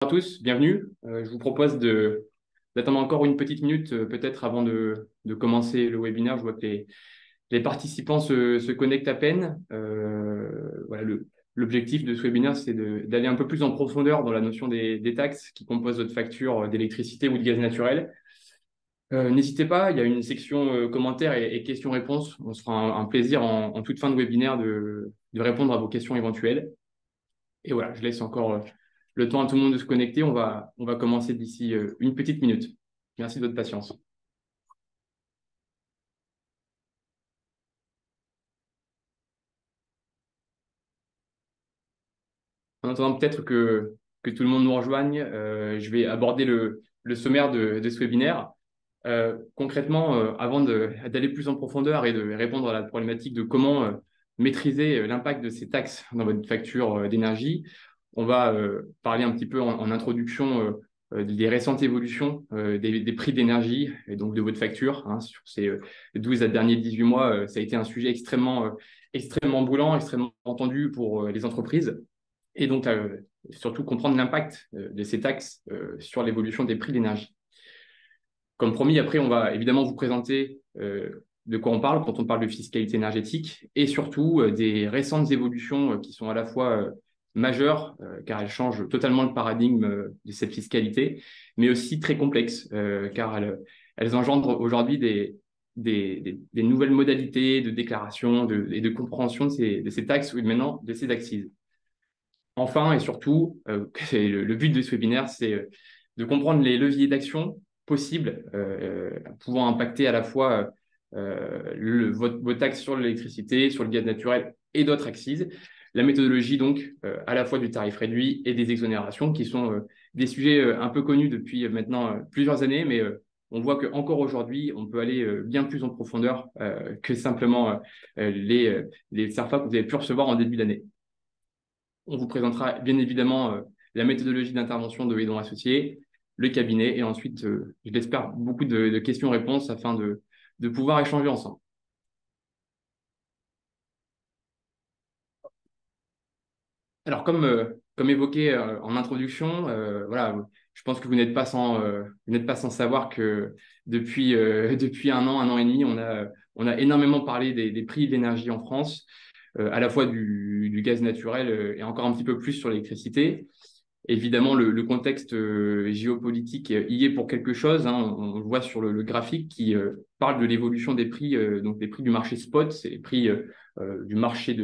À tous, bienvenue. Je vous propose d'attendre encore une petite minute, peut-être avant de commencer le webinaire. Je vois que les participants se connectent à peine. Voilà, l'objectif de ce webinaire, c'est d'aller un peu plus en profondeur dans la notion des taxes qui composent votre facture d'électricité ou de gaz naturel. N'hésitez pas, il y a une section commentaires et questions-réponses. On se fera un plaisir en toute fin de webinaire de répondre à vos questions éventuelles. Et voilà, je laisse encore le temps à tout le monde de se connecter. On va commencer d'ici une petite minute. Merci de votre patience. En attendant peut-être que tout le monde nous rejoigne, je vais aborder le sommaire de ce webinaire. Concrètement, avant d'aller plus en profondeur et de répondre à la problématique de comment maîtriser l'impact de ces taxes dans votre facture d'énergie, on va parler un petit peu en introduction des récentes évolutions des prix d'énergie et donc de votre facture. Sur ces 12 à derniers 18 mois, ça a été un sujet extrêmement brûlant, extrêmement entendu pour les entreprises. Et donc, surtout comprendre l'impact de ces taxes sur l'évolution des prix d'énergie. Comme promis, après, on va évidemment vous présenter de quoi on parle quand on parle de fiscalité énergétique et surtout des récentes évolutions qui sont à la fois majeures, car elles changent totalement le paradigme de cette fiscalité, mais aussi très complexes, car elles engendrent aujourd'hui des nouvelles modalités de déclaration et de compréhension de ces taxes ou maintenant de ces accises. Enfin et surtout, le but de ce webinaire, c'est de comprendre les leviers d'action possibles pouvant impacter à la fois vos taxes sur l'électricité, sur le gaz naturel et d'autres accises. La méthodologie, donc, à la fois du tarif réduit et des exonérations, qui sont des sujets un peu connus depuis maintenant plusieurs années, mais on voit qu'encore aujourd'hui, on peut aller bien plus en profondeur que simplement les CERFA que vous avez pu recevoir en début d'année. On vous présentera bien évidemment la méthodologie d'intervention de Aidon Associés, le cabinet et ensuite, je l'espère, beaucoup de questions-réponses afin de pouvoir échanger ensemble. Alors, comme évoqué en introduction, voilà, je pense que vous n'êtes pas sans savoir que depuis, depuis un an et demi, on a énormément parlé des prix de l'énergie en France, à la fois du gaz naturel et encore un petit peu plus sur l'électricité. Évidemment, le contexte géopolitique y est pour quelque chose. On le voit sur le graphique qui parle de l'évolution des prix, donc des prix du marché spot, c'est les prix du marché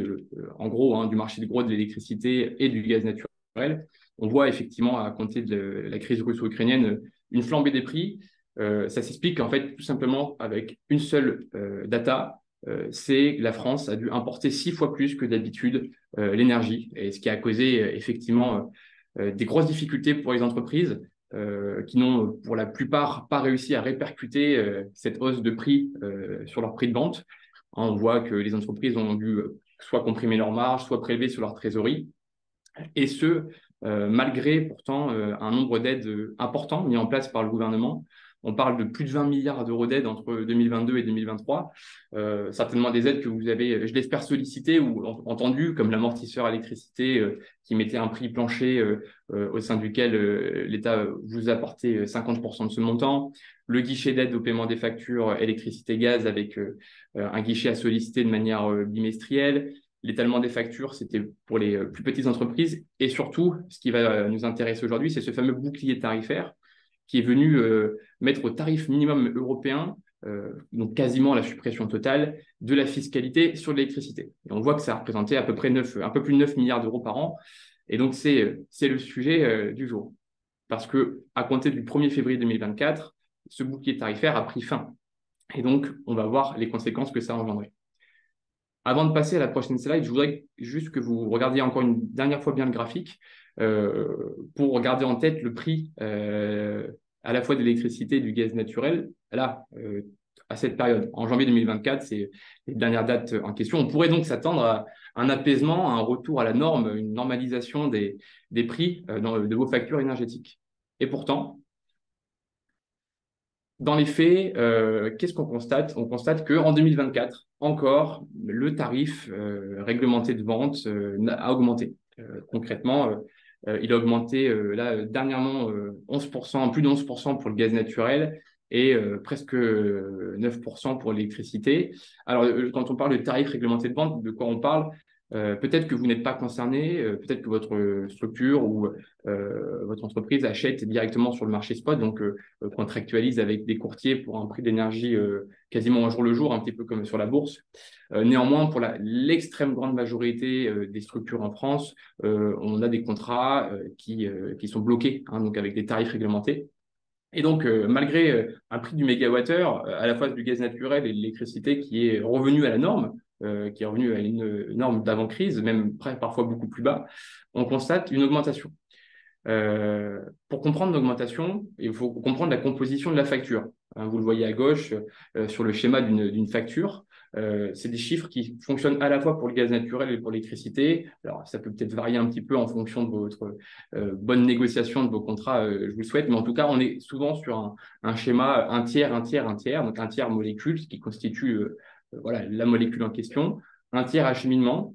en gros, du marché de gros de l'électricité et du gaz naturel. On voit effectivement à compter de la crise russo-ukrainienne une flambée des prix. Ça s'explique en fait tout simplement avec une seule data. C'est que la France a dû importer 6 fois plus que d'habitude l'énergie, et ce qui a causé effectivement des grosses difficultés pour les entreprises qui n'ont pour la plupart pas réussi à répercuter cette hausse de prix sur leur prix de vente. On voit que les entreprises ont dû soit comprimer leurs marges, soit prélever sur leur trésorerie, et ce, malgré pourtant un nombre d'aides importants mis en place par le gouvernement. On parle de plus de 20 milliards d'euros d'aides entre 2022 et 2023. Certainement des aides que vous avez, je l'espère, sollicitées ou entendues, comme l'amortisseur électricité qui mettait un prix plancher au sein duquel l'État vous apportait 50% de ce montant. Le guichet d'aide au paiement des factures électricité-gaz avec un guichet à solliciter de manière bimestrielle. L'étalement des factures, c'était pour les plus petites entreprises. Et surtout, ce qui va nous intéresser aujourd'hui, c'est ce fameux bouclier tarifaire qui est venu mettre au tarif minimum européen, donc quasiment la suppression totale de la fiscalité sur l'électricité. Et on voit que ça a représenté à peu près un peu plus de 9 milliards d'euros par an. Et donc, c'est le sujet du jour. Parce que à compter du 1er février 2024, ce bouclier tarifaire a pris fin. Et donc, on va voir les conséquences que ça a engendré. Avant de passer à la prochaine slide, je voudrais juste que vous regardiez encore une dernière fois bien le graphique pour garder en tête le prix à la fois de l'électricité et du gaz naturel. Là, à cette période, en janvier 2024, c'est les dernières dates en question. On pourrait donc s'attendre à un apaisement, à un retour à la norme, une normalisation des prix de vos factures énergétiques. Et pourtant, dans les faits, qu'est-ce qu'on constate? On constate qu'en 2024, encore, le tarif réglementé de vente a augmenté. Concrètement, il a augmenté là dernièrement 11%, plus de 11% pour le gaz naturel et presque 9% pour l'électricité. Alors, quand on parle de tarifs réglementés de vente, de quoi on parle? Peut-être que vous n'êtes pas concerné, peut-être que votre structure ou votre entreprise achète directement sur le marché spot, donc contractualise avec des courtiers pour un prix d'énergie quasiment au jour le jour, un petit peu comme sur la bourse. Néanmoins, pour l'extrême grande majorité des structures en France, on a des contrats qui sont bloqués, hein, donc avec des tarifs réglementés. Et donc, malgré un prix du mégawattheure, à la fois du gaz naturel et de l'électricité qui est revenu à la norme, qui est revenu à une norme d'avant-crise, même parfois beaucoup plus bas, on constate une augmentation. Pour comprendre l'augmentation, il faut comprendre la composition de la facture. Hein, vous le voyez à gauche sur le schéma d'une facture. C'est des chiffres qui fonctionnent à la fois pour le gaz naturel et pour l'électricité. Alors, ça peut peut-être varier un petit peu en fonction de votre bonne négociation de vos contrats, je vous le souhaite, mais en tout cas, on est souvent sur un schéma un tiers, un tiers, un tiers, donc un tiers molécule, ce qui constitue voilà, la molécule en question, un tiers acheminement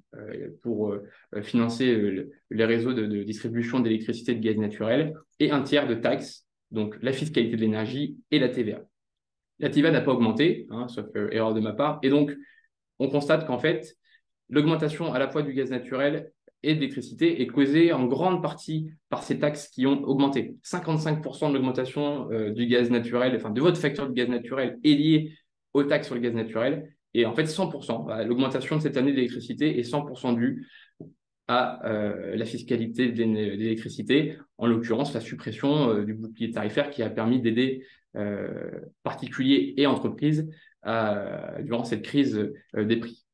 pour financer les réseaux de distribution d'électricité et de gaz naturel, et un tiers de taxes, donc la fiscalité de l'énergie et la TVA. La TVA n'a pas augmenté, hein, sauf erreur de ma part, et donc on constate qu'en fait, l'augmentation à la fois du gaz naturel et de l'électricité est causée en grande partie par ces taxes qui ont augmenté. 55% de l'augmentation du gaz naturel, enfin de votre facture de gaz naturel est liée aux taxes sur le gaz naturel. Et en fait, 100%, l'augmentation de cette année de l'électricité est 100% due à la fiscalité de l'électricité, en l'occurrence la suppression du bouclier tarifaire qui a permis d'aider particuliers et entreprises durant cette crise des prix.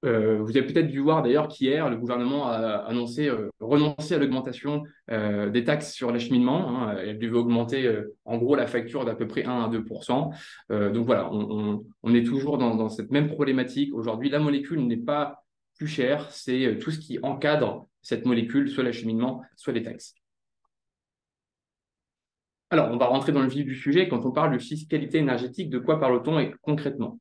Vous avez peut-être dû voir d'ailleurs qu'hier, le gouvernement a annoncé renoncer à l'augmentation des taxes sur l'acheminement, hein. Elle devait augmenter en gros la facture d'à peu près 1 à 2%. Donc voilà, on est toujours dans cette même problématique. Aujourd'hui, la molécule n'est pas plus chère, c'est tout ce qui encadre cette molécule, soit l'acheminement, soit les taxes. Alors, on va rentrer dans le vif du sujet. Quand on parle de fiscalité énergétique, de quoi parle-t-on concrètement?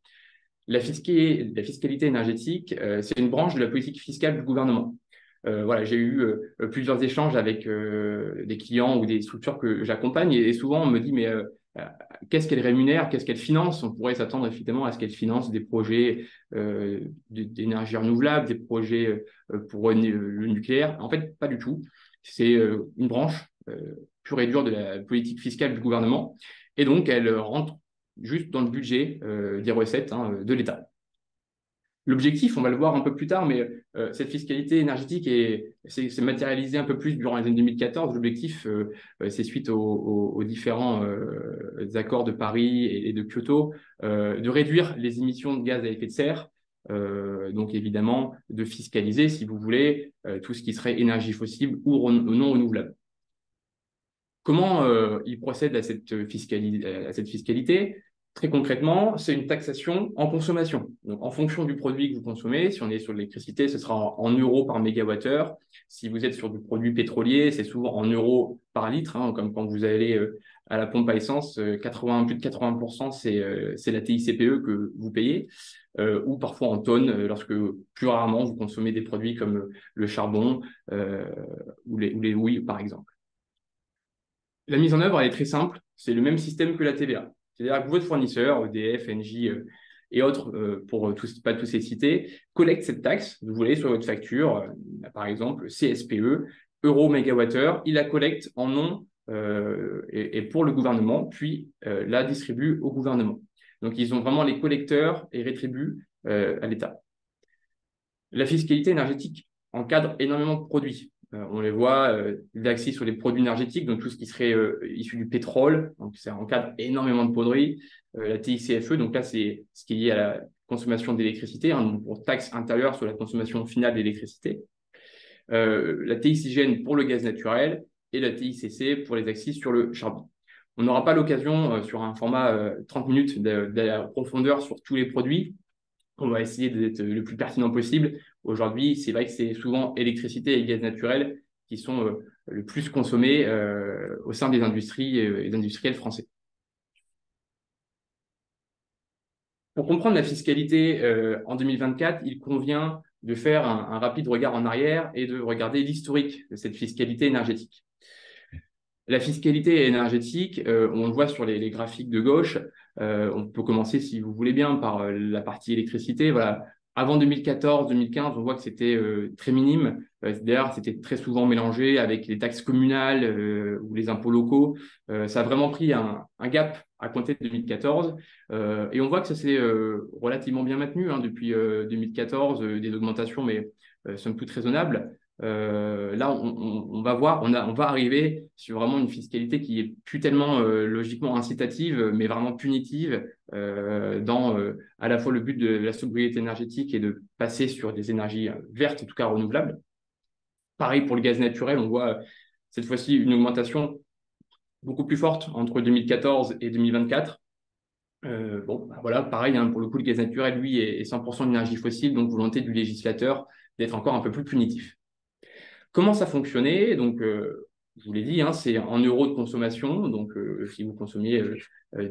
La fiscalité énergétique, c'est une branche de la politique fiscale du gouvernement. Voilà, j'ai eu plusieurs échanges avec des clients ou des structures que j'accompagne et souvent on me dit mais qu'est-ce qu'elle rémunère, qu'est-ce qu'elle finance? On pourrait s'attendre évidemment à ce qu'elle finance des projets d'énergie renouvelable, des projets pour le nucléaire. En fait, pas du tout. C'est une branche pure et dure de la politique fiscale du gouvernement et donc elle rentre juste dans le budget des recettes, hein, de l'État. L'objectif, on va le voir un peu plus tard, mais cette fiscalité énergétique s'est matérialisée un peu plus durant les années 2014. L'objectif, c'est suite aux différents accords de Paris et de Kyoto, de réduire les émissions de gaz à effet de serre, donc évidemment de fiscaliser, si vous voulez, tout ce qui serait énergie fossile ou non renouvelable. Comment il procède à cette fiscalité? Très concrètement, c'est une taxation en consommation. Donc, en fonction du produit que vous consommez, si on est sur l'électricité, ce sera en euros par mégawattheure. Si vous êtes sur du produit pétrolier, c'est souvent en euros par litre, hein, comme quand vous allez à la pompe à essence, plus de 80%, c'est la TICPE que vous payez, ou parfois en tonnes, lorsque plus rarement vous consommez des produits comme le charbon ou les houilles, par exemple. La mise en œuvre, elle est très simple. C'est le même système que la TVA. C'est-à-dire que votre fournisseur, EDF, Engie et autres, pour pas tous ces cités, collecte cette taxe. Vous voulez sur votre facture, par exemple, CSPE, euro mégawattheure. Il la collecte en nom et pour le gouvernement, puis la distribue au gouvernement. Donc, ils ont vraiment les collecteurs et rétribuent à l'État. La fiscalité énergétique encadre énormément de produits. On les voit, l'accès sur les produits énergétiques, donc tout ce qui serait issu du pétrole, donc ça encadre énormément de produits. La TICFE, donc là, c'est ce qui est lié à la consommation d'électricité, hein, donc pour taxe intérieure sur la consommation finale d'électricité. La TICGN pour le gaz naturel et la TICC pour les axes sur le charbon. On n'aura pas l'occasion, sur un format 30 minutes, d'aller à profondeur sur tous les produits. On va essayer d'être le plus pertinent possible. Aujourd'hui, c'est vrai que c'est souvent électricité et gaz naturel qui sont le plus consommés au sein des industries et des industriels français. Pour comprendre la fiscalité en 2024, il convient de faire un rapide regard en arrière et de regarder l'historique de cette fiscalité énergétique. La fiscalité énergétique, on le voit sur les graphiques de gauche. On peut commencer, si vous voulez bien, par la partie électricité. Voilà. Avant 2014-2015, on voit que c'était très minime. D'ailleurs, c'était très souvent mélangé avec les taxes communales ou les impôts locaux. Ça a vraiment pris un gap à compter de 2014. Et on voit que ça s'est relativement bien maintenu depuis 2014, des augmentations, mais somme toute raisonnables. Là, on va voir, on va arriver sur vraiment une fiscalité qui est plus tellement logiquement incitative, mais vraiment punitive dans à la fois le but de la sobriété énergétique et de passer sur des énergies vertes, en tout cas renouvelables. Pareil pour le gaz naturel, on voit cette fois-ci une augmentation beaucoup plus forte entre 2014 et 2024. Bon, bah voilà, pareil, pour le coup, le gaz naturel, lui, est 100% d'énergie fossile, donc volonté du législateur d'être encore un peu plus punitif. Comment ça fonctionnait? Donc, je vous l'ai dit, c'est en euros de consommation. Donc, si vous consommiez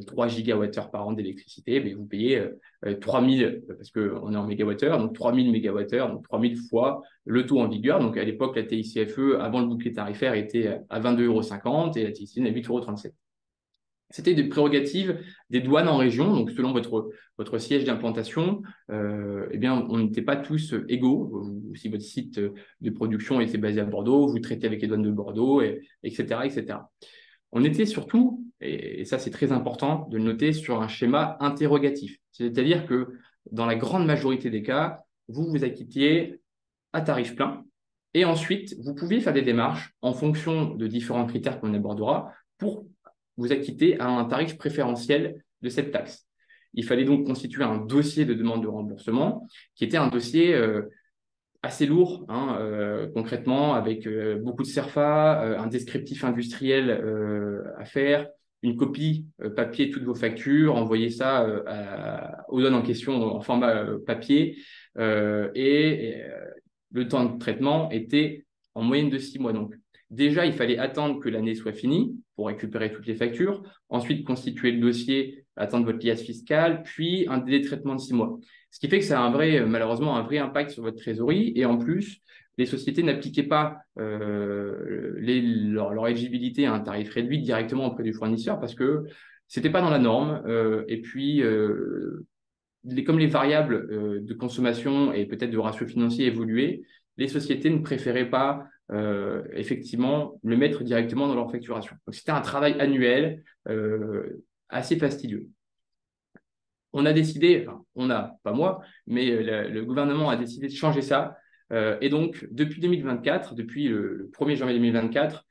3 gigawattheures par an d'électricité, vous payez 3000, parce qu'on est en mégawattheures, donc 3000 mégawattheures, donc 3000 fois le taux en vigueur. Donc, à l'époque, la TICFE, avant le bouclier tarifaire, était à 22,50 € et la TICFE à 8,37 €. C'était des prérogatives des douanes en région, donc selon votre siège d'implantation, on n'était pas tous égaux. Si votre site de production était basé à Bordeaux, vous traitez avec les douanes de Bordeaux, etc., etc. On était surtout, et ça c'est très important de le noter, sur un schéma interrogatif. C'est-à-dire que dans la grande majorité des cas, vous vous acquittiez à tarif plein, et ensuite vous pouviez faire des démarches en fonction de différents critères qu'on abordera pour vous acquitter à un tarif préférentiel de cette taxe. Il fallait donc constituer un dossier de demande de remboursement qui était un dossier assez lourd, concrètement, avec beaucoup de CERFA, un descriptif industriel à faire, une copie papier de toutes vos factures, envoyer ça aux donnes en question en format papier, et le temps de traitement était en moyenne de 6 mois. Donc, déjà, il fallait attendre que l'année soit finie pour récupérer toutes les factures, ensuite constituer le dossier, attendre votre liasse fiscale, puis un délai de traitement de 6 mois. Ce qui fait que ça a malheureusement un vrai impact sur votre trésorerie. Et en plus, les sociétés n'appliquaient pas leur éligibilité à un tarif réduit directement auprès du fournisseur parce que ce n'était pas dans la norme. Et puis, comme les variables de consommation et peut-être de ratio financier évoluaient, les sociétés ne préféraient pas effectivement le mettre directement dans leur facturation. Donc, c'était un travail annuel assez fastidieux. On a décidé, pas moi, mais le gouvernement a décidé de changer ça. Et donc, depuis 2024, depuis le 1er janvier 2024,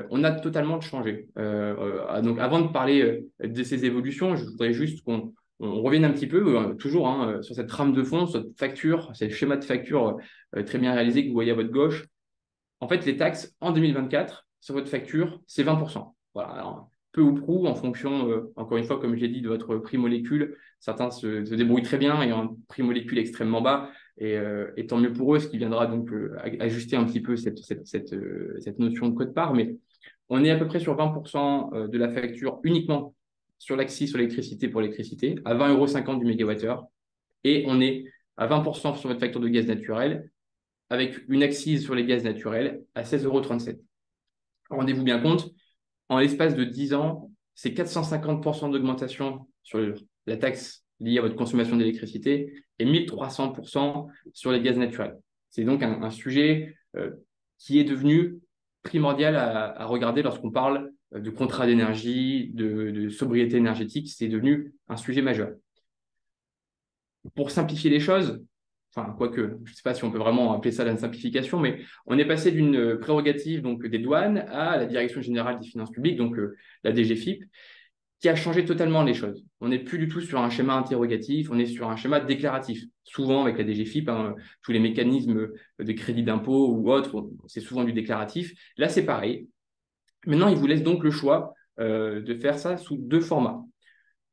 on a totalement changé. Donc, avant de parler de ces évolutions, je voudrais juste qu'on revienne un petit peu, toujours sur cette trame de fond, sur cette facture, ce schéma de facture très bien réalisé que vous voyez à votre gauche. En fait, les taxes en 2024 sur votre facture, c'est 20%. Voilà. Alors, peu ou prou, en fonction, encore une fois, comme j'ai dit, de votre prix molécule. Certains se débrouillent très bien et ont un prix molécule extrêmement bas. Et tant mieux pour eux, ce qui viendra donc ajuster un petit peu cette notion de quote-part. Mais on est à peu près sur 20% de la facture uniquement sur l'accise sur l'électricité pour l'électricité, à 20,50 € du mégawattheure. Et on est à 20% sur votre facture de gaz naturel, avec une accise sur les gaz naturels à 16,37 €. Rendez-vous bien compte, en l'espace de 10 ans, c'est 450% d'augmentation sur la taxe liée à votre consommation d'électricité et 1300% sur les gaz naturels. C'est donc un sujet qui est devenu primordial à regarder lorsqu'on parle de contrat d'énergie, de sobriété énergétique. C'est devenu un sujet majeur. Pour simplifier les choses, quoique, je ne sais pas si on peut vraiment appeler ça la simplification, mais on est passé d'une prérogative donc, des douanes à la Direction générale des finances publiques, donc la DGFiP, qui a changé totalement les choses. On n'est plus du tout sur un schéma interrogatif, on est sur un schéma déclaratif. Souvent, avec la DGFiP, tous les mécanismes de crédit d'impôt ou autres, c'est souvent du déclaratif. Là, c'est pareil. Maintenant, ils vous laissent donc le choix de faire ça sous 2 formats.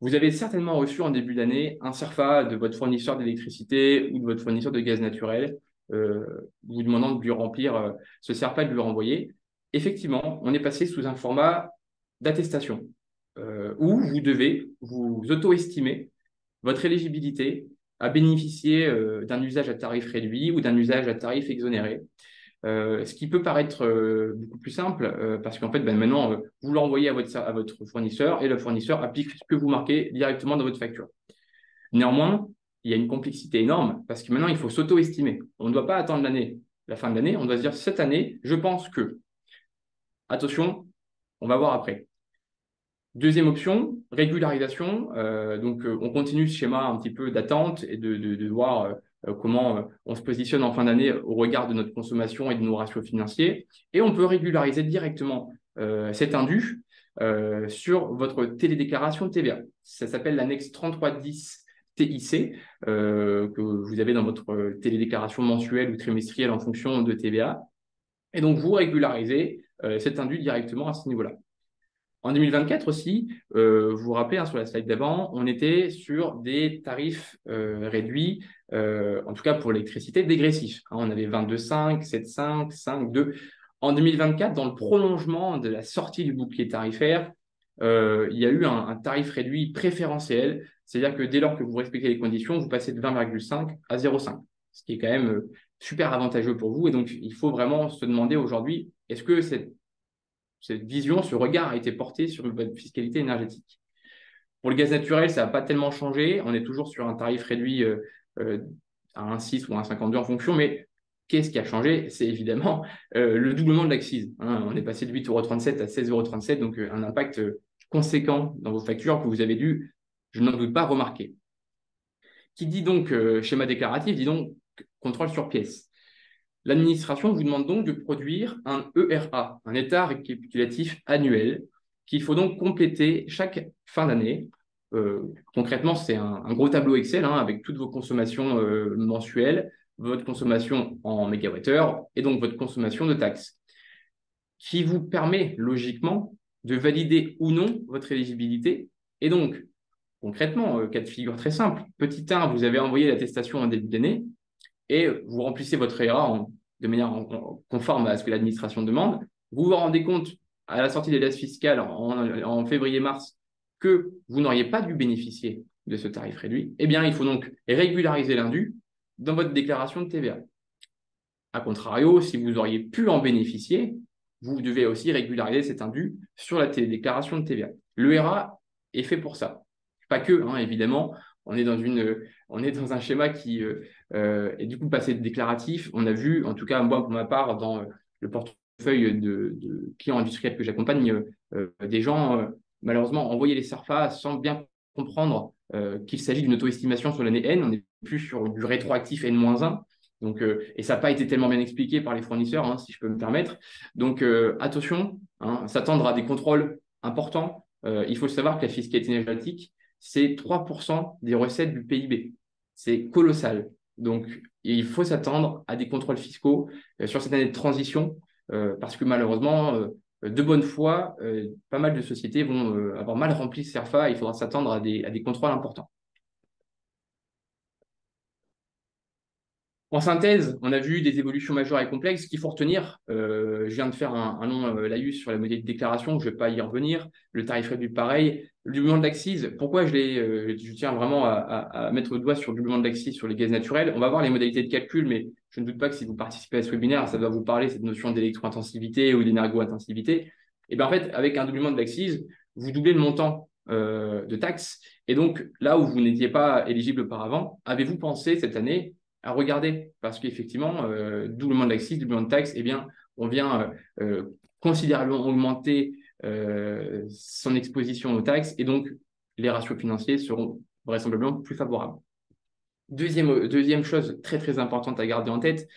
Vous avez certainement reçu en début d'année un CERFA de votre fournisseur d'électricité ou de votre fournisseur de gaz naturel, vous demandant de lui remplir ce CERFA et de lui renvoyer. Effectivement, on est passé sous un format d'attestation où vous devez vous auto-estimer votre éligibilité à bénéficier d'un usage à tarif réduit ou d'un usage à tarif exonéré. Ce qui peut paraître beaucoup plus simple parce qu'en fait, maintenant, vous l'envoyez à votre fournisseur et le fournisseur applique ce que vous marquez directement dans votre facture. Néanmoins, il y a une complexité énorme parce que maintenant, il faut s'auto-estimer. On ne doit pas attendre la fin de l'année. On doit se dire, cette année, je pense que, attention, on va voir après. Deuxième option, régularisation. On continue ce schéma un petit peu d'attente et de voir comment on se positionne en fin d'année au regard de notre consommation et de nos ratios financiers. Et on peut régulariser directement cet indu sur votre télédéclaration de TVA. Ça s'appelle l'annexe 3310 TIC que vous avez dans votre télédéclaration mensuelle ou trimestrielle en fonction de TVA. Et donc, vous régularisez cet indu directement à ce niveau-là. En 2024 aussi, vous vous rappelez, sur la slide d'avant, on était sur des tarifs réduits, en tout cas pour l'électricité, dégressifs. On avait 22,5, 7,5, 5,2. En 2024, dans le prolongement de la sortie du bouclier tarifaire, il y a eu un tarif réduit préférentiel, c'est-à-dire que dès lors que vous respectez les conditions, vous passez de 20,5 à 0,5, ce qui est quand même super avantageux pour vous. Et donc, il faut vraiment se demander aujourd'hui, est-ce que cette vision, ce regard a été porté sur votre fiscalité énergétique. Pour le gaz naturel, ça n'a pas tellement changé. On est toujours sur un tarif réduit à 1,6 ou 1,52 en fonction, mais qu'est-ce qui a changé? C'est évidemment le doublement de l'accise. On est passé de 8,37 € à 16,37 €, donc un impact conséquent dans vos factures que vous avez dû, je n'en doute pas, remarquer. Qui dit donc schéma déclaratif, dit donc contrôle sur pièce. L'administration vous demande donc de produire un ERA, un état récapitulatif annuel, qu'il faut donc compléter chaque fin d'année. Concrètement, c'est un gros tableau Excel avec toutes vos consommations mensuelles, votre consommation en mégawattheure et donc votre consommation de taxes, qui vous permet logiquement de valider ou non votre éligibilité. Et donc, concrètement, cas de figure très simple, petit 1, vous avez envoyé l'attestation en début d'année, et vous remplissez votre ERA de manière conforme à ce que l'administration demande. Vous vous rendez compte à la sortie des dates fiscales en février-mars que vous n'auriez pas dû bénéficier de ce tarif réduit. Eh bien, il faut donc régulariser l'indu dans votre déclaration de TVA. A contrario, si vous auriez pu en bénéficier, vous devez aussi régulariser cet indu sur la déclaration de TVA. L'ERA est fait pour ça. Pas que, évidemment. On est dans un schéma qui est du coup passé de déclaratif. On a vu, en tout cas moi pour ma part, dans le portefeuille de clients industriels que j'accompagne, des gens malheureusement envoyer les SERFA sans bien comprendre qu'il s'agit d'une auto-estimation sur l'année N. On n'est plus sur du rétroactif N-1. Donc, et ça n'a pas été tellement bien expliqué par les fournisseurs, si je peux me permettre. Donc, attention, s'attendre à des contrôles importants. Il faut savoir que la fiscalité énergétique, c'est 3% des recettes du PIB. C'est colossal. Donc, il faut s'attendre à des contrôles fiscaux sur cette année de transition parce que malheureusement, de bonne foi, pas mal de sociétés vont avoir mal rempli ce CERFA. Il faudra s'attendre à des contrôles importants. En synthèse, on a vu des évolutions majeures et complexes qu'il faut retenir. Je viens de faire un long laïus sur la modalité de déclaration, je ne vais pas y revenir. Le tarif réduit, pareil. Le doublement de l'accise, pourquoi je tiens vraiment à mettre le doigt sur le doublement de l'accise sur les gaz naturels. On va voir les modalités de calcul, mais je ne doute pas que si vous participez à ce webinaire, ça va vous parler cette notion d'électro-intensivité ou d'énergo-intensivité. Et bien en fait, avec un doublement de l'accise, vous doublez le montant de taxes. Et donc, là où vous n'étiez pas éligible auparavant, avez-vous pensé cette année à regarder parce qu'effectivement, doublement de l'accise, doublement de taxe, eh bien, on vient considérablement augmenter son exposition aux taxes et donc les ratios financiers seront vraisemblablement plus favorables. Deuxième chose très, très importante à garder en tête,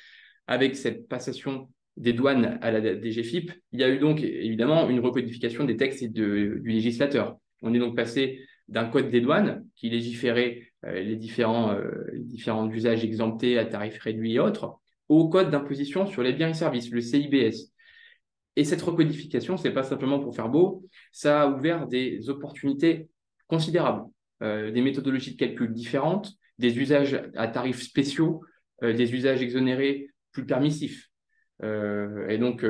avec cette passation des douanes à la DGFiP, il y a eu donc évidemment une recodification des textes et du législateur. On est donc passé d'un code des douanes qui légiférait les différents usages exemptés à tarifs réduits et autres, au code d'imposition sur les biens et services, le CIBS. Et cette recodification, ce n'est pas simplement pour faire beau, ça a ouvert des opportunités considérables, des méthodologies de calcul différentes, des usages à tarifs spéciaux, des usages exonérés plus permissifs. Et donc,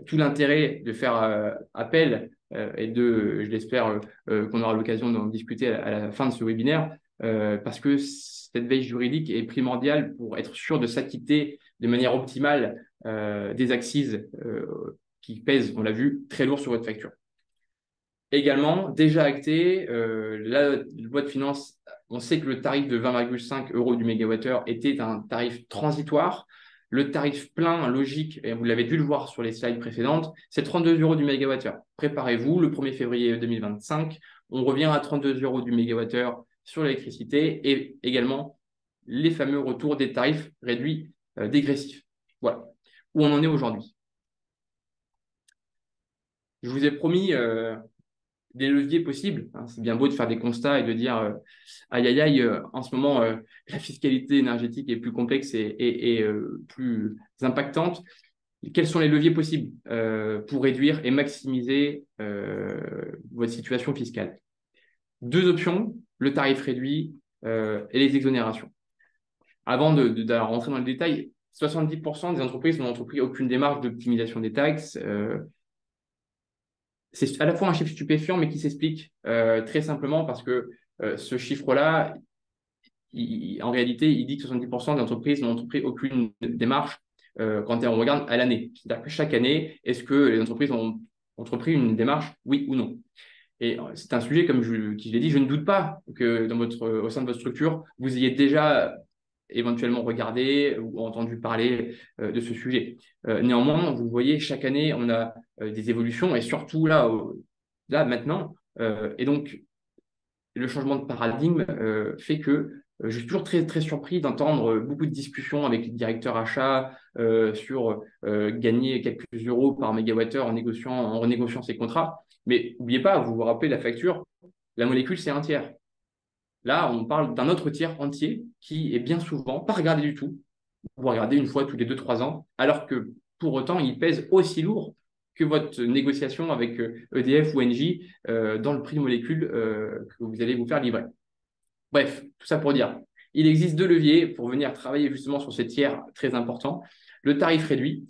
tout l'intérêt de faire appel et je l'espère, qu'on aura l'occasion d'en discuter à la fin de ce webinaire, parce que cette veille juridique est primordiale pour être sûr de s'acquitter de manière optimale des axes qui pèsent, on l'a vu, très lourd sur votre facture. Également, déjà acté, la loi de finances, on sait que le tarif de 20,5 euros du mégawattheure était un tarif transitoire. Le tarif plein, logique, et vous l'avez dû le voir sur les slides précédentes, c'est 32 euros du mégawattheure. Préparez-vous, le 1er février 2025, on revient à 32 euros du mégawattheure sur l'électricité et également les fameux retours des tarifs réduits dégressifs. Voilà où on en est aujourd'hui. Je vous ai promis des leviers possibles. C'est bien beau de faire des constats et de dire aïe aïe aïe, en ce moment, la fiscalité énergétique est plus complexe et plus impactante. Quels sont les leviers possibles pour réduire et maximiser votre situation fiscale? Deux options, le tarif réduit et les exonérations. Avant de rentrer dans le détail, 70% des entreprises n'ont entrepris aucune démarche d'optimisation des taxes. C'est à la fois un chiffre stupéfiant, mais qui s'explique très simplement parce que ce chiffre-là, en réalité, il dit que 70% des entreprises n'ont entrepris aucune démarche quand on regarde à l'année. C'est-à-dire que chaque année, est-ce que les entreprises ont entrepris une démarche, oui ou non? Et c'est un sujet, comme je l'ai dit, je ne doute pas que au sein de votre structure, vous ayez déjà éventuellement regardé ou entendu parler de ce sujet. Néanmoins, vous voyez, chaque année, on a des évolutions et surtout là maintenant. Et donc, le changement de paradigme fait que je suis toujours très, très surpris d'entendre beaucoup de discussions avec les directeurs achats sur gagner quelques euros par mégawattheure en renégociant ces contrats. Mais n'oubliez pas, vous vous rappelez la facture, la molécule, c'est un tiers. Là, on parle d'un autre tiers entier qui est bien souvent pas regardé du tout. Vous regardez une fois tous les 2-3 ans, alors que pour autant, il pèse aussi lourd que votre négociation avec EDF ou Engie dans le prix de molécule que vous allez vous faire livrer. Bref, tout ça pour dire, il existe deux leviers pour venir travailler justement sur ces tiers très importants. Le tarif réduit.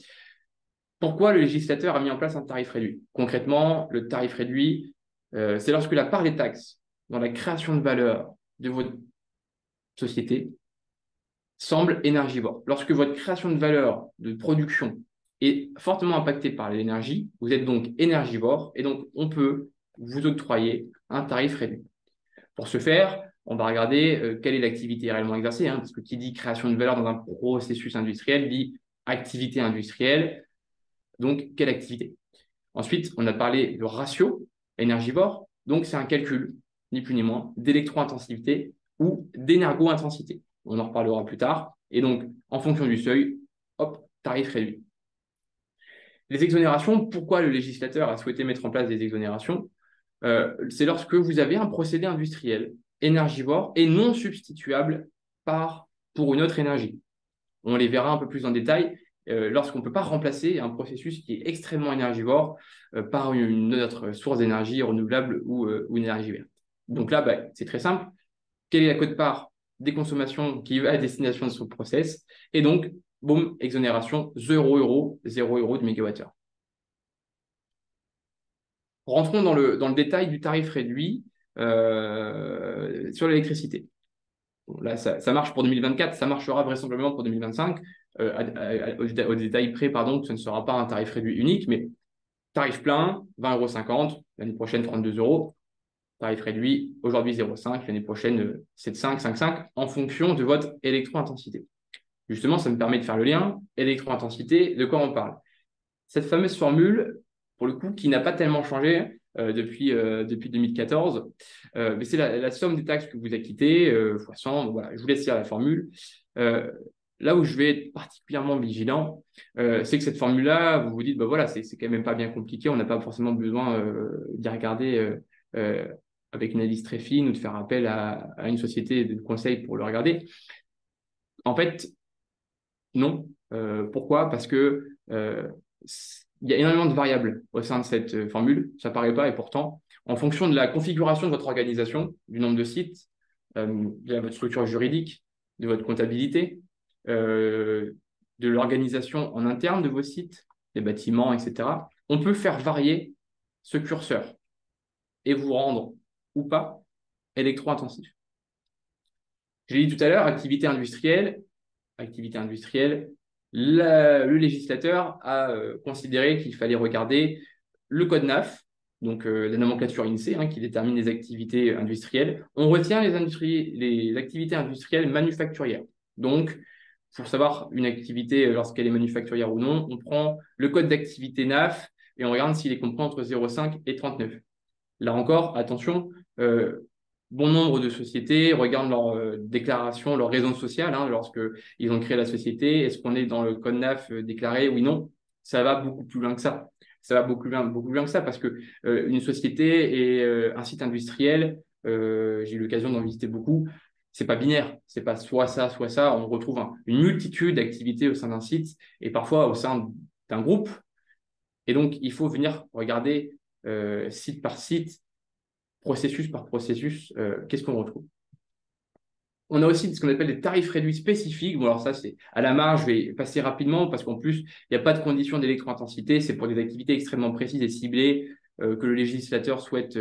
Pourquoi le législateur a mis en place un tarif réduit? Concrètement, le tarif réduit, c'est lorsque la part des taxes dans la création de valeur de votre société semble énergivore. Lorsque votre création de valeur de production est fortement impactée par l'énergie, vous êtes donc énergivore et donc on peut vous octroyer un tarif réduit. Pour ce faire, on va regarder quelle est l'activité réellement exercée, parce que qui dit création de valeur dans un processus industriel dit activité industrielle, donc quelle activité? Ensuite, on a parlé de ratio énergivore, donc c'est un calcul, ni plus ni moins, d'électro-intensité ou d'énergo-intensité. On en reparlera plus tard. Et donc, en fonction du seuil, hop, tarif réduit. Les exonérations, pourquoi le législateur a souhaité mettre en place des exonérations? C'est lorsque vous avez un procédé industriel énergivore et non substituable pour une autre énergie. On les verra un peu plus en détail lorsqu'on ne peut pas remplacer un processus qui est extrêmement énergivore par une autre source d'énergie renouvelable ou une énergie verte. Donc là, c'est très simple. Quelle est la quote-part des consommations qui va à destination de ce process? Et donc, boum, exonération 0 euros du mégawattheure. Rentrons dans le détail du tarif réduit sur l'électricité. Bon, là, ça marche pour 2024, ça marchera vraisemblablement pour 2025. Au détail près, pardon, que ce ne sera pas un tarif réduit unique, mais tarif plein, 20,50 €, l'année prochaine 32 euros. Tarif réduit, aujourd'hui 0,5, l'année prochaine 7,5, 5,5, en fonction de votre électro-intensité. Justement, ça me permet de faire le lien. Électro-intensité, de quoi on parle? Cette fameuse formule, pour le coup, qui n'a pas tellement changé depuis 2014, mais c'est la somme des taxes que vous acquittez fois 100. Voilà, je vous laisse lire la formule. Là où je vais être particulièrement vigilant, c'est que cette formule-là, vous vous dites, voilà, c'est quand même pas bien compliqué, on n'a pas forcément besoin d'y regarder avec une analyse très fine ou de faire appel à une société de conseil pour le regarder. En fait, non. Pourquoi? Parce que il y a énormément de variables au sein de cette formule, ça ne paraît pas, et pourtant, en fonction de la configuration de votre organisation, du nombre de sites, de votre structure juridique, de votre comptabilité, de l'organisation en interne de vos sites, des bâtiments, etc., on peut faire varier ce curseur et vous rendre ou pas électro-intensif. Je l'ai dit tout à l'heure, activité industrielle, le législateur a considéré qu'il fallait regarder le code NAF, donc la nomenclature INSEE, qui détermine les activités industrielles. On retient les activités industrielles manufacturières. Donc, pour savoir une activité lorsqu'elle est manufacturière ou non, on prend le code d'activité NAF et on regarde s'il est compris entre 0,5 et 39. Là encore, attention, bon nombre de sociétés regardent leur déclaration, leur raison sociale, lorsqu'ils ont créé la société. Est-ce qu'on est dans le code NAF déclaré? Oui, non. Ça va beaucoup plus loin que ça. Ça va beaucoup plus loin que ça parce que une société et un site industriel, j'ai eu l'occasion d'en visiter beaucoup, c'est pas binaire. C'est pas soit ça, soit ça. On retrouve une multitude d'activités au sein d'un site et parfois au sein d'un groupe. Et donc, il faut venir regarder site par site, processus par processus, qu'est-ce qu'on retrouve. On a aussi ce qu'on appelle des tarifs réduits spécifiques. Bon, alors ça, c'est à la marge, je vais passer rapidement parce qu'en plus, il n'y a pas de condition d'électrointensité. C'est pour des activités extrêmement précises et ciblées que le législateur souhaite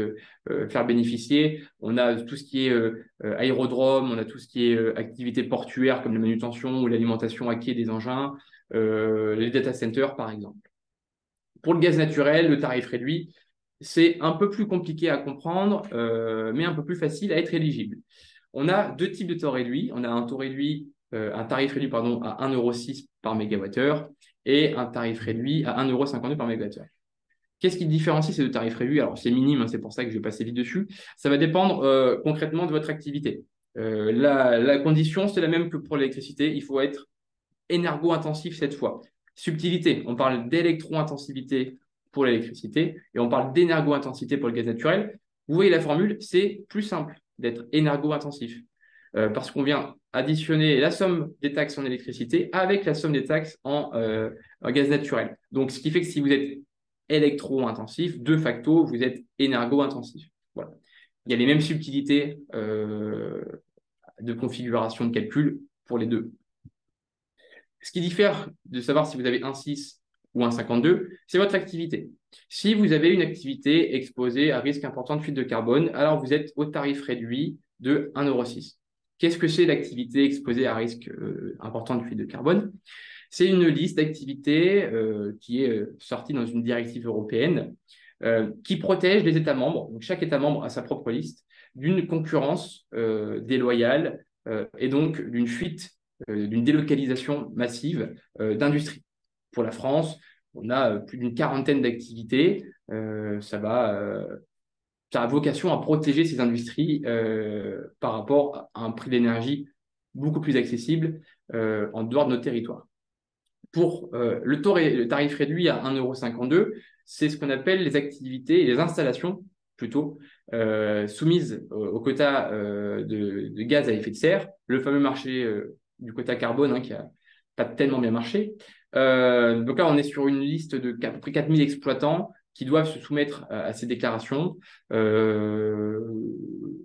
faire bénéficier. On a tout ce qui est aérodrome, on a tout ce qui est activité portuaire comme la manutention ou l'alimentation à quai des engins, les data centers, par exemple. Pour le gaz naturel, le tarif réduit, c'est un peu plus compliqué à comprendre, mais un peu plus facile à être éligible. On a deux types de taux réduits. On a un tarif réduit pardon, à 1,06 € par mégawattheure et un tarif réduit à 1,52 € par mégawattheure. Qu'est-ce qui différencie ces deux tarifs réduits? Alors, c'est minime, c'est pour ça que je vais passer vite dessus. Ça va dépendre concrètement de votre activité. La condition, c'est la même que pour l'électricité. Il faut être énergo-intensif cette fois. Subtilité, on parle d'électro-intensivité pour l'électricité et on parle d'énergo-intensité pour le gaz naturel. Vous voyez la formule, c'est plus simple d'être énergo-intensif parce qu'on vient additionner la somme des taxes en électricité avec la somme des taxes en gaz naturel. Donc, ce qui fait que si vous êtes électro-intensif, de facto, vous êtes énergo-intensif. Voilà. Il y a les mêmes subtilités de configuration de calcul pour les deux. Ce qui diffère de savoir si vous avez un 6 ou un 52, c'est votre activité. Si vous avez une activité exposée à risque important de fuite de carbone, alors vous êtes au tarif réduit de 1,06 €. Qu'est-ce que c'est l'activité exposée à risque important de fuite de carbone? C'est une liste d'activités qui est sortie dans une directive européenne qui protège les États membres. Donc, chaque État membre a sa propre liste d'une concurrence déloyale et donc d'une fuite d'une délocalisation massive d'industrie. Pour la France, on a plus d'une quarantaine d'activités. Ça a vocation à protéger ces industries par rapport à un prix d'énergie beaucoup plus accessible en dehors de nos territoires. Pour le tarif réduit à 1,52 €, c'est ce qu'on appelle les activités et les installations plutôt soumises au quota de gaz à effet de serre, le fameux marché du quota carbone qui n'a pas tellement bien marché. Donc là, on est sur une liste de à peu près 4000 exploitants qui doivent se soumettre à ces déclarations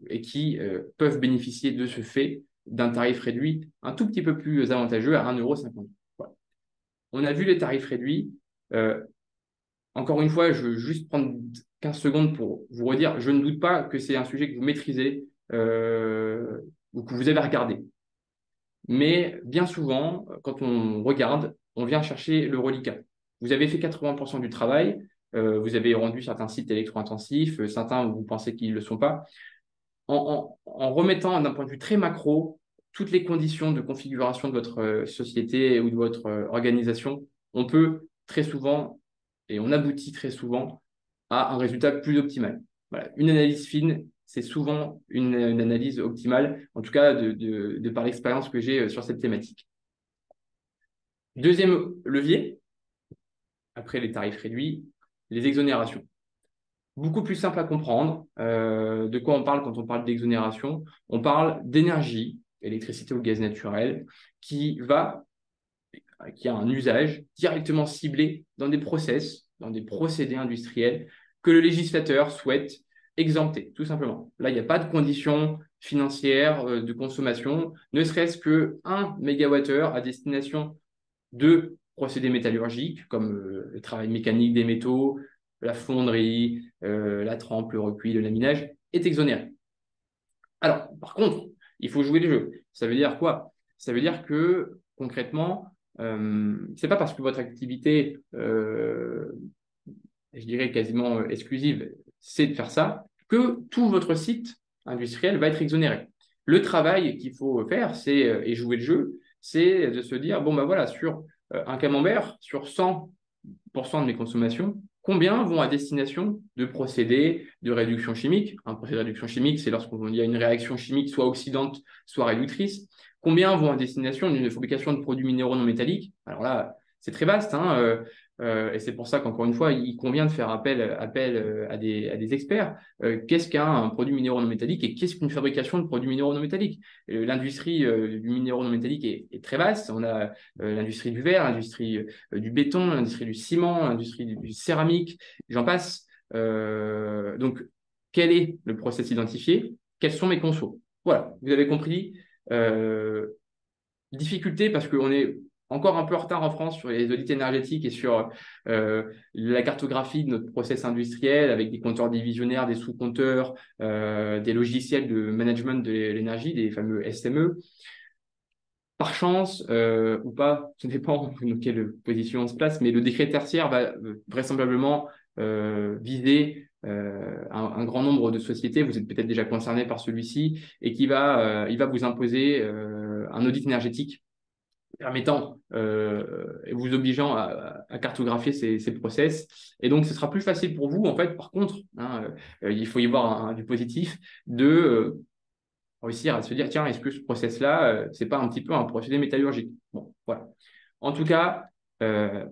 et qui peuvent bénéficier de ce fait d'un tarif réduit un tout petit peu plus avantageux à 1,52 €. Voilà. On a vu les tarifs réduits. Encore une fois, je veux juste prendre 15 secondes pour vous redire, je ne doute pas que c'est un sujet que vous maîtrisez ou que vous avez regardé. Mais bien souvent, quand on regarde, on vient chercher le reliquat. Vous avez fait 80% du travail, vous avez rendu certains sites électro-intensifs, certains où vous pensez qu'ils ne le sont pas. En remettant d'un point de vue très macro toutes les conditions de configuration de votre société ou de votre organisation, on peut très souvent, et on aboutit très souvent, à un résultat plus optimal. Voilà. Une analyse fine, c'est souvent une analyse optimale, en tout cas de par l'expérience que j'ai sur cette thématique. Deuxième levier, après les tarifs réduits, les exonérations. Beaucoup plus simple à comprendre. De quoi on parle quand on parle d'exonération? On parle d'énergie, électricité ou gaz naturel, qui a un usage directement ciblé dans des process, dans des procédés industriels que le législateur souhaite exempter, tout simplement. Là, il n'y a pas de conditions financières de consommation, ne serait-ce que 1 mégawattheure à destination de procédés métallurgiques, comme le travail mécanique des métaux, la fonderie, la trempe, le recueil, le laminage, est exonéré. Alors, par contre, il faut jouer le jeu. Ça veut dire quoi? Ça veut dire que concrètement, c'est pas parce que votre activité, je dirais quasiment exclusive, c'est de faire ça, que tout votre site industriel va être exonéré. Le travail qu'il faut faire, c'est, et jouer le jeu, c'est de se dire, bon, ben voilà, sur un camembert, sur 100% de mes consommations, combien vont à destination de procédés de réduction chimique? Un procédé de réduction chimique, c'est lorsqu'on y a une réaction chimique soit oxydante, soit réductrice. Combien vont à destination d'une fabrication de produits minéraux non métalliques? Alors là, c'est très vaste, hein, et c'est pour ça qu'encore une fois, il convient de faire appel à des experts. Qu'est-ce qu'un produit minéraux non métallique et qu'est-ce qu'une fabrication de produits minéraux non métalliques? L'industrie du minéraux non métallique est très vaste. On a l'industrie du verre, l'industrie du béton, l'industrie du ciment, l'industrie du céramique, j'en passe. Donc, quel est le process identifié? Quels sont mes consos? Voilà, vous avez compris. Euh, Difficulté parce qu'on est encore un peu en retard en France sur les audits énergétiques et sur la cartographie de notre process industriel avec des compteurs divisionnaires, des sous-compteurs, des logiciels de management de l'énergie, des fameux SME. Par chance ou pas, ça dépend dans quelle position on se place, mais le décret tertiaire va vraisemblablement viser un grand nombre de sociétés, vous êtes peut-être déjà concerné par celui-ci, et il va vous imposer un audit énergétique permettant et vous obligeant à cartographier ces process. Et donc, ce sera plus facile pour vous, en fait, par contre, hein, il faut y voir du positif, de réussir à se dire, tiens, est-ce que ce process-là, c'est pas un petit peu un procédé métallurgique? Bon, voilà. En tout cas, euh,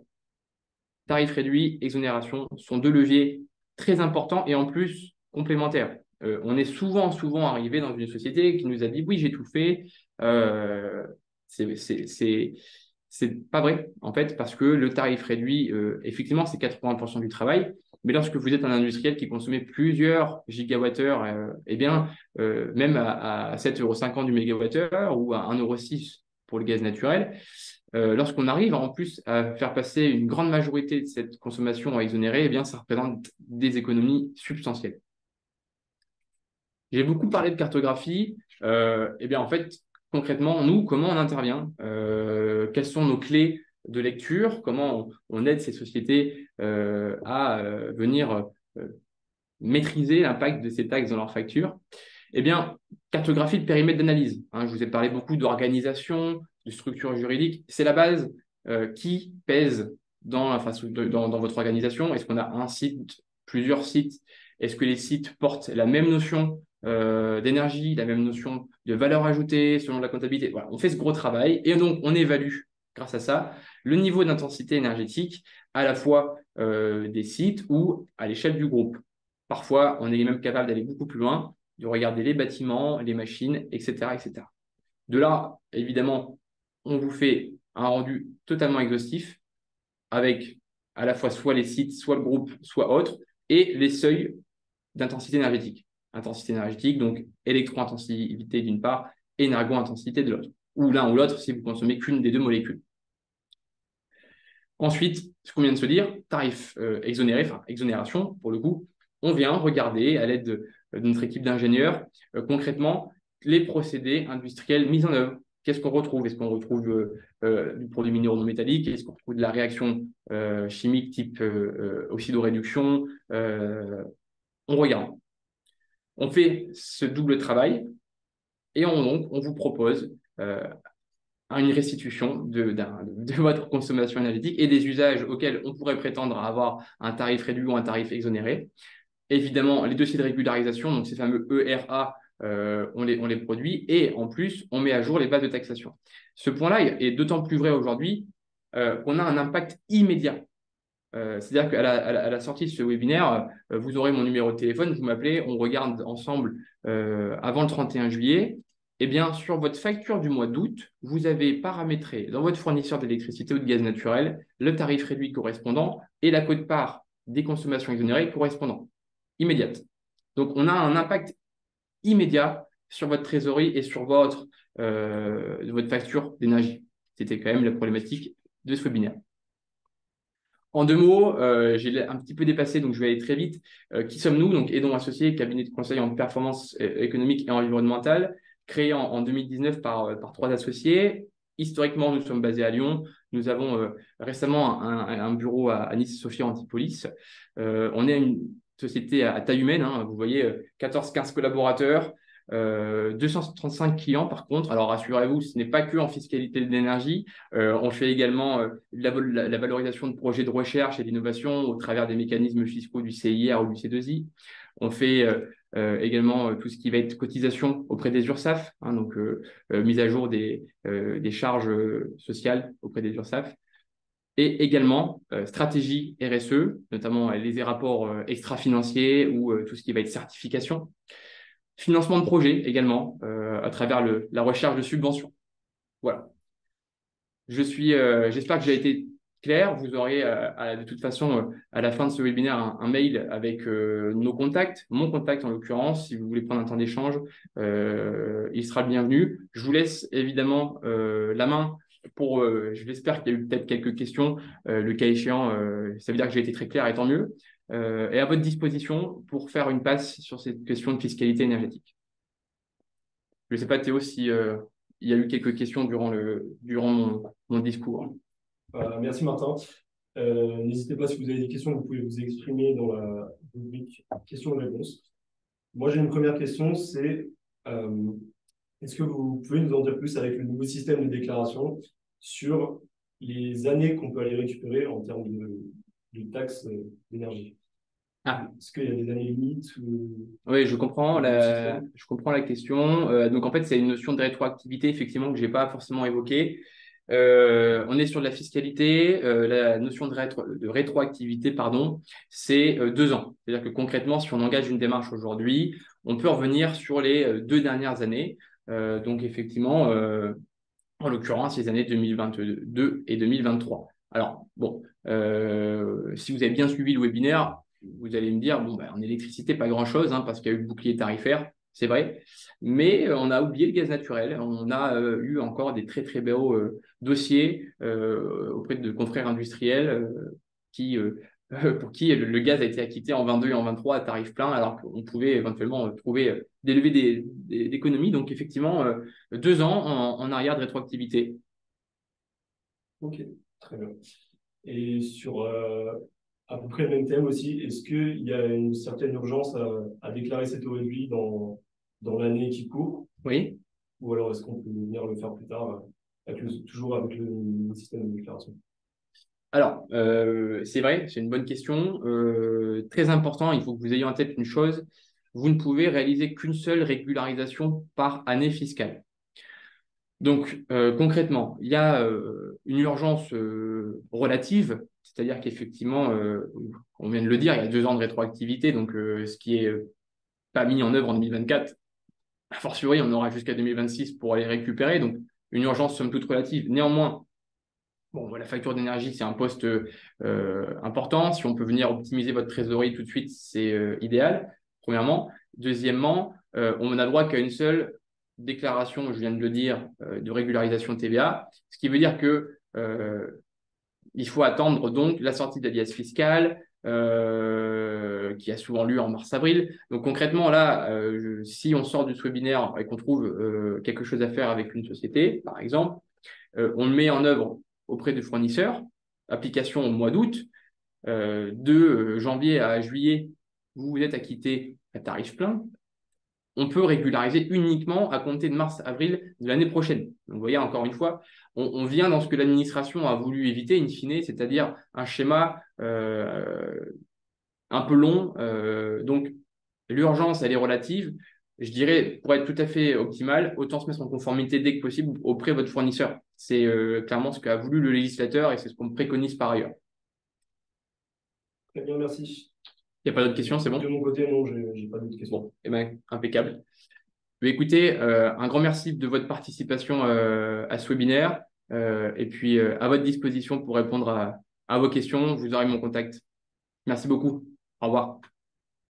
tarif réduit, exonération sont deux leviers très importants et en plus complémentaires. On est souvent arrivé dans une société qui nous a dit, oui, j'ai tout fait. Euh, c'est pas vrai, en fait, parce que le tarif réduit, effectivement, c'est 80% du travail. Mais lorsque vous êtes un industriel qui consommait plusieurs gigawattheures, eh bien, même à 7,50 € du mégawattheure ou à 1,06 € pour le gaz naturel, lorsqu'on arrive en plus à faire passer une grande majorité de cette consommation à exonérer, eh bien, ça représente des économies substantielles. J'ai beaucoup parlé de cartographie. Eh bien, en fait, concrètement, nous, comment on intervient? Quelles sont nos clés de lecture? Comment on aide ces sociétés à venir euh, maîtriser l'impact de ces taxes dans leurs factures? Eh bien, cartographie de périmètre d'analyse. Hein, je vous ai parlé beaucoup d'organisation, de structure juridique. C'est la base qui pèse dans votre organisation. Est-ce qu'on a un site, plusieurs sites? Est-ce que les sites portent la même notion d'énergie, la même notion de valeur ajoutée selon la comptabilité? Voilà, on fait ce gros travail et donc on évalue grâce à ça le niveau d'intensité énergétique à la fois des sites ou à l'échelle du groupe. Parfois, on est même capable d'aller beaucoup plus loin, de regarder les bâtiments, les machines, etc., etc. De là, évidemment, on vous fait un rendu totalement exhaustif avec à la fois soit les sites, soit le groupe, soit autre, et les seuils d'intensité énergétique. Intensité énergétique, donc électro-intensité d'une part, énergo-intensité de l'autre. Ou l'un ou l'autre si vous consommez qu'une des deux molécules. Ensuite, ce qu'on vient de se dire, tarif exonéré, enfin exonération pour le coup, on vient regarder à l'aide de notre équipe d'ingénieurs concrètement les procédés industriels mis en œuvre. Qu'est-ce qu'on retrouve? Est-ce qu'on retrouve du produit minéraux non métallique? Est-ce qu'on retrouve de la réaction chimique type oxydoréduction? On regarde. On fait ce double travail et on vous propose une restitution de votre consommation énergétique et des usages auxquels on pourrait prétendre avoir un tarif réduit ou un tarif exonéré. Évidemment, les dossiers de régularisation, donc ces fameux ERA, on les produit et en plus, on met à jour les bases de taxation. Ce point-là est d'autant plus vrai aujourd'hui qu'on a un impact immédiat. C'est-à-dire qu'à la sortie de ce webinaire, vous aurez mon numéro de téléphone, vous m'appelez, on regarde ensemble avant le 31 juillet. Eh bien, sur votre facture du mois d'août, vous avez paramétré dans votre fournisseur d'électricité ou de gaz naturel le tarif réduit correspondant et la quote-part des consommations exonérées correspondant, immédiate. Donc, on a un impact immédiat sur votre trésorerie et sur votre facture d'énergie. C'était quand même la problématique de ce webinaire. En deux mots, j'ai un petit peu dépassé, donc je vais aller très vite. Qui sommes-nous? Donc, Aidons Associés, cabinet de conseil en performance économique et environnementale. créé en 2019 par trois associés. Historiquement, nous sommes basés à Lyon. Nous avons récemment un bureau à Nice-Sophia Antipolis. On est une société à taille humaine, hein. Vous voyez, 14-15 collaborateurs, 235 clients par contre. Alors rassurez-vous, ce n'est pas que en fiscalité de l'énergie. On fait également la valorisation de projets de recherche et d'innovation au travers des mécanismes fiscaux du CIR ou du C2I. On fait également tout ce qui va être cotisation auprès des URSSAF, hein, donc mise à jour des charges sociales auprès des URSSAF. Et également stratégie RSE, notamment les rapports extra-financiers ou tout ce qui va être certification. Financement de projet également, à travers la recherche de subventions. Voilà. J'espère que j'ai été clair. Vous aurez de toute façon à la fin de ce webinaire un mail avec nos contacts, mon contact en l'occurrence, si vous voulez prendre un temps d'échange, il sera le bienvenu. Je vous laisse évidemment la main pour, je l'espère qu'il y a eu peut-être quelques questions, le cas échéant, ça veut dire que j'ai été très clair et tant mieux, et à votre disposition pour faire une passe sur cette question de fiscalité énergétique. Je ne sais pas Théo si il y a eu quelques questions durant mon discours. Merci Martin. N'hésitez pas, si vous avez des questions, vous pouvez vous exprimer dans la rubrique questions et réponses. Moi, j'ai une première question, c'est est-ce que vous pouvez nous en dire plus avec le nouveau système de déclaration sur les années qu'on peut aller récupérer en termes de taxes d'énergie? Ah. Est-ce qu'il y a des années limites Oui, je comprends la question. Donc, en fait, c'est une notion de rétroactivité, effectivement, que je n'ai pas forcément évoquée. On est sur de la fiscalité. La notion de rétroactivité, pardon, c'est 2 ans. C'est-à-dire que concrètement, si on engage une démarche aujourd'hui, on peut revenir sur les 2 dernières années. Donc, effectivement, en l'occurrence, les années 2022 et 2023. Alors, bon, si vous avez bien suivi le webinaire, vous allez me dire, bon, ben, en électricité, pas grand-chose, hein, parce qu'il y a eu le bouclier tarifaire, c'est vrai, mais on a oublié le gaz naturel. On a eu encore des très, très beaux dossiers auprès de confrères industriels qui, pour qui le gaz a été acquitté en 22 et en 23 à tarif plein, alors qu'on pouvait éventuellement trouver des levées d'économies. Donc, effectivement, 2 ans en arrière de rétroactivité. Ok, très bien. Et sur à peu près le même thème aussi, est-ce qu'il y a une certaine urgence à déclarer cet taux réduit dans l'année qui court? Oui. Ou alors est-ce qu'on peut venir le faire plus tard, toujours avec le système de déclaration? Alors, c'est vrai, c'est une bonne question. Très important, il faut que vous ayez en tête une chose, vous ne pouvez réaliser qu'une seule régularisation par année fiscale. Donc, concrètement, il y a une urgence relative, c'est-à-dire qu'effectivement, on vient de le dire, il y a 2 ans de rétroactivité, donc ce qui est pas mis en œuvre en 2024, a fortiori, on aura jusqu'à 2026 pour aller récupérer, donc une urgence somme toute relative. Néanmoins, bon, la facture d'énergie, c'est un poste important. Si on peut venir optimiser votre trésorerie tout de suite, c'est idéal, premièrement. Deuxièmement, on n'a droit qu'à une seule déclaration, je viens de le dire, de régularisation TVA, ce qui veut dire que il faut attendre donc la sortie de l'alias fiscal qui a souvent lieu en mars-avril. Donc concrètement, là, si on sort du webinaire et qu'on trouve quelque chose à faire avec une société, par exemple, on le met en œuvre auprès du fournisseur, application au mois d'août, de janvier à juillet, vous vous êtes acquitté à tarif plein, on peut régulariser uniquement à compter de mars-avril de l'année prochaine. Donc, vous voyez, encore une fois, on vient dans ce que l'administration a voulu éviter, in fine, c'est-à-dire un schéma un peu long. Donc, l'urgence, elle est relative. Je dirais, pour être tout à fait optimal, autant se mettre en conformité dès que possible auprès de votre fournisseur. C'est clairement ce qu'a voulu le législateur et c'est ce qu'on préconise par ailleurs. Très bien, merci. Il n'y a pas d'autres questions, c'est bon? De mon côté, non, je n'ai pas d'autres questions. Bon, eh ben, impeccable. Écoutez, un grand merci de votre participation à ce webinaire et puis à votre disposition pour répondre à vos questions. Vous aurez mon contact. Merci beaucoup. Au revoir.